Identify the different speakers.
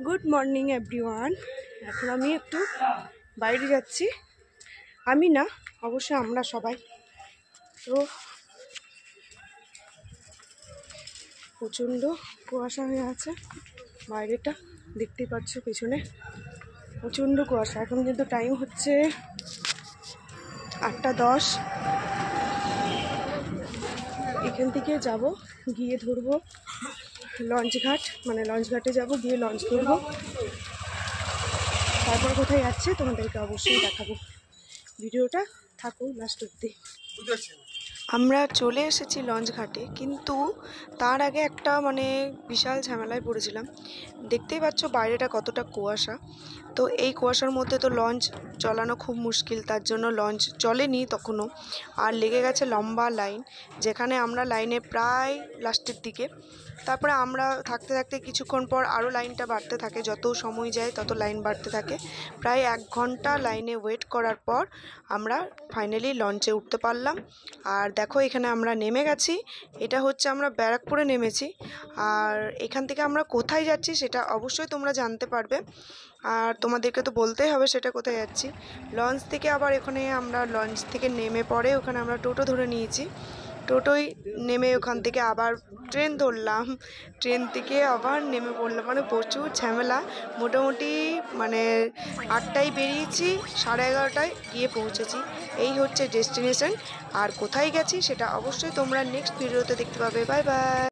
Speaker 1: Good morning everyone. এখন আমি একটু বাইরে যাচ্ছি, আমি না অবশ্যই আমরা সবাই। তো প্রচণ্ড কুয়াশা হয়ে আছে, বাইরেটা দেখতেই পাচ্ছ, পেছনে প্রচণ্ড কুয়াশা। এখন কিন্তু টাইম হচ্ছে 8:10। এখান থেকে যাব, গিয়ে ধরবো লঞ্চ ঘাট, মানে লঞ্চ ঘাটে যাব, গিয়ে লঞ্চ ধরবো। তারপর কোথায় যাচ্ছে তোমাদেরকে অবশ্যই দেখাবো, ভিডিওটা থাকুন লাস্ট অব্দি। আমরা চলে এসেছি লঞ্চ ঘাটে, কিন্তু তার আগে একটা বিশাল ঝামেলায় পড়েছিলাম। দেখতেই পাচ্ছ বাইরেটা কতটা কুয়াশা। তো এই কুয়াশার মধ্যে তো লঞ্চ চালানো খুব মুশকিল, তার জন্য লঞ্চ চলেনি তখনও। আর লেগে গেছে লম্বা লাইন, যেখানে আমরা লাইনে প্রায় লাস্টের দিকে। তারপরে আমরা থাকতে থাকতে কিছুক্ষণ পর আরও লাইনটা বাড়তে থাকে, যত সময় যায় তত লাইন বাড়তে থাকে। প্রায় 1 ঘন্টা লাইনে ওয়েট করার পর আমরা ফাইনালি লঞ্চে উঠতে পারলাম। আর দেখো এখানে আমরা নেমে গেছি, এটা হচ্ছে আমরা ব্যারাকপুরে নেমেছি। আর এখান থেকে আমরা কোথায় যাচ্ছি সেটা অবশ্যই তোমরা জানতে পারবে, আর তোমাদেরকে তো বলতেই হবে সেটা কোথায় যাচ্ছি। লঞ্চ থেকে আবার এখানে আমরা লঞ্চ থেকে নেমে পরে ওখানে আমরা টোটো ধরে নিয়েছি। টোটোয় নেমে ওখান থেকে আবার ট্রেন ধরলাম, ট্রেন থেকে আবার নেমে পড়লাম। প্রচুর ঝামেলা। মোটামুটি 8টায় বেরিয়েছি, 11:30টায় গিয়ে পৌঁছেছি। এই হচ্ছে ডেস্টিনেশন। আর কোথায় গেছি সেটা অবশ্যই তোমরা নেক্সট ভিডিওতে দেখতে পাবে। Bye bye.